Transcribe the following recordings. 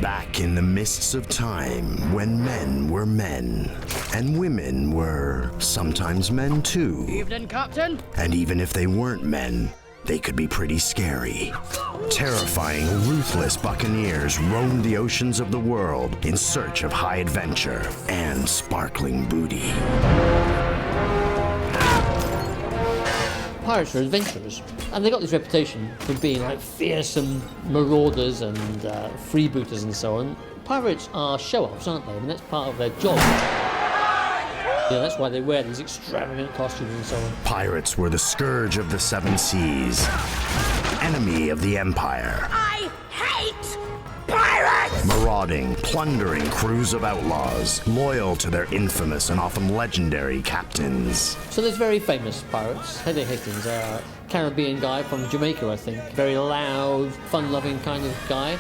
Back in the mists of time, when men were men, and women were sometimes men too. Evening, Captain. And even if they weren't men, they could be pretty scary. Terrifying, ruthless buccaneers roamed the oceans of the world in search of high adventure and sparkling booty. Pirates are adventurers, and they got this reputation for being like fearsome marauders and freebooters and so on. Pirates are show-offs, aren't they? I mean, that's part of their job. Yeah, that's why they wear these extravagant costumes and so on. Pirates were the scourge of the seven seas, enemy of the empire. I hate pirates! Marauding, plundering crews of outlaws, loyal to their infamous and often legendary captains. So there's very famous pirates. Henry Hastings, a Caribbean guy from Jamaica, I think. Very loud, fun-loving kind of guy.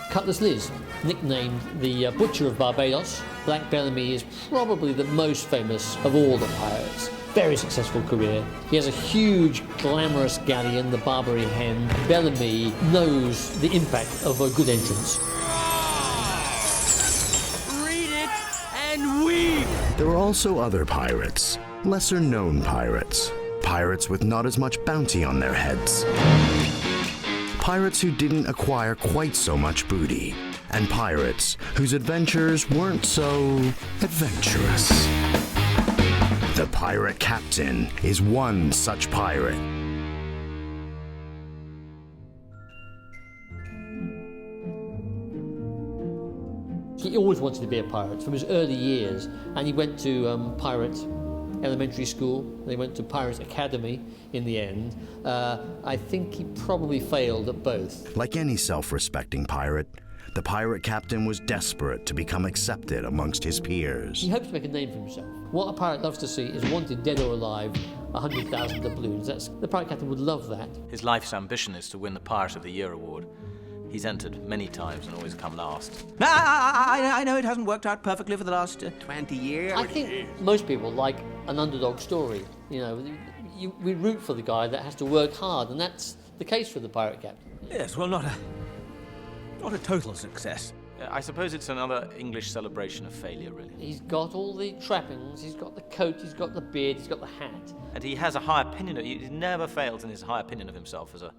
Cutlass Liz, nicknamed the Butcher of Barbados. Black Bellamy is probably the most famous of all the pirates. Very successful career. He has a huge, glamorous galleon, the Barbary Hen. Bellamy knows the impact of a good entrance. Read it and weep! There were also other pirates, lesser-known pirates. Pirates with not as much bounty on their heads. Pirates who didn't acquire quite so much booty. And pirates whose adventures weren't so adventurous. The Pirate Captain is one such pirate. He always wanted to be a pirate from his early years, and he went to pirate elementary school, and he went to Pirate Academy in the end. I think he probably failed at both. Like any self-respecting pirate, the pirate captain was desperate to become accepted amongst his peers. He hopes to make a name for himself. What a pirate loves to see is wanted dead or alive, 100,000 doubloons. The pirate captain would love that. His life's ambition is to win the Pirate of the Year award. He's entered many times and always come last. I know it hasn't worked out perfectly for the last 20 years. I think most people like an underdog story. You know, we root for the guy that has to work hard, and that's the case for the pirate captain. Yes, well, not a total success. I suppose it's another English celebration of failure, really. He's got all the trappings, he's got the coat, he's got the beard, he's got the hat. And he has a high opinion of... He never fails in his high opinion of himself as a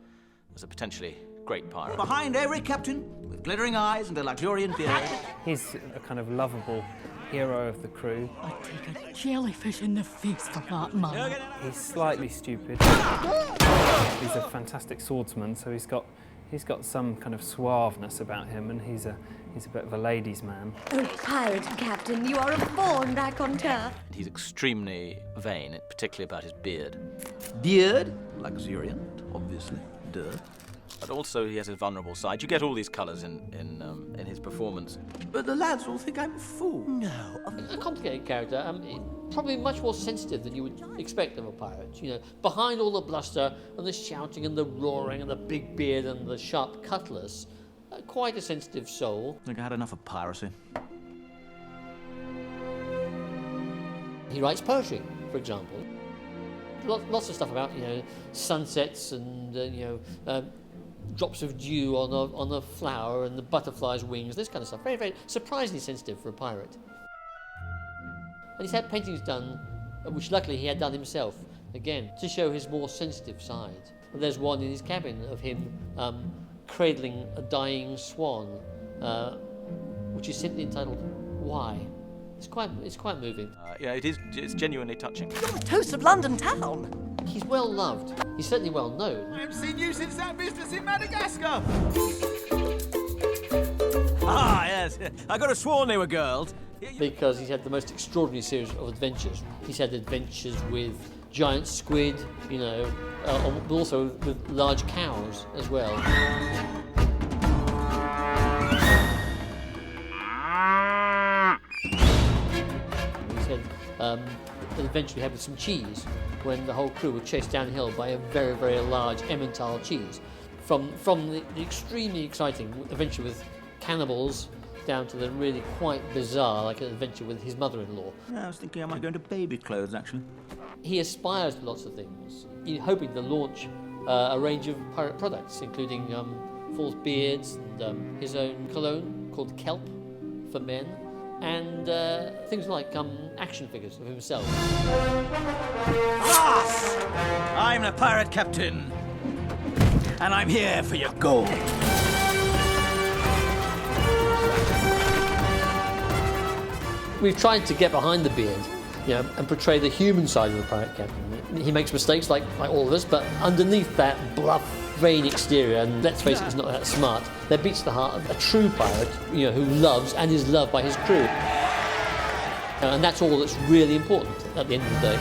potentially great pirate. Behind every captain, with glittering eyes and a luxuriant beard. He's a kind of lovable hero of the crew. I'd take a jellyfish in the face for that man. He's slightly stupid. He's a fantastic swordsman, so he's got some kind of suaveness about him, and he's a bit of a ladies' man. Oh, pirate captain, you are a born raconteur. He's extremely vain, particularly about his beard. Beard, luxuriant, obviously. Duh. But also he has his vulnerable side. You get all these colours in his performance. But the lads will think I'm a fool. No. A complicated character, probably much more sensitive than you would expect of a pirate. You know, behind all the bluster and the shouting and the roaring and the big beard and the sharp cutlass, quite a sensitive soul. I think I had enough of piracy. He writes poetry, for example. Lots of stuff about, you know, sunsets and, drops of dew on a flower and the butterfly's wings, this kind of stuff. Very, very surprisingly sensitive for a pirate. And he's had paintings done, which luckily he had done himself, again, to show his more sensitive side. And there's one in his cabin of him cradling a dying swan, which is simply entitled "Why." It's quite moving. It's genuinely touching. You're the toast of London town. He's well loved. He's certainly well known. I haven't seen you since that business in Madagascar. Ah, yes. I could have sworn they were girls. Because he's had the most extraordinary series of adventures. He's had adventures with giant squid, but also with large cows as well. He's had an adventure he had with some cheese when the whole crew were chased downhill by a very, very large Emmental cheese. From the extremely exciting adventure with cannibals down to the really quite bizarre, like an adventure with his mother-in-law. I was thinking I might go into baby clothes, actually. He aspires to lots of things, hoping to launch a range of pirate products, including false beards and his own cologne called Kelp for men, and things like action figures of himself. Boss! I'm the pirate captain, and I'm here for your gold. We've tried to get behind the beard, and portray the human side of the pirate captain. He makes mistakes like all of us, but underneath that bluff, vain exterior, and let's face it, he's not that smart, there beats the heart of a true pirate, who loves and is loved by his crew. And that's all that's really important at the end of the day.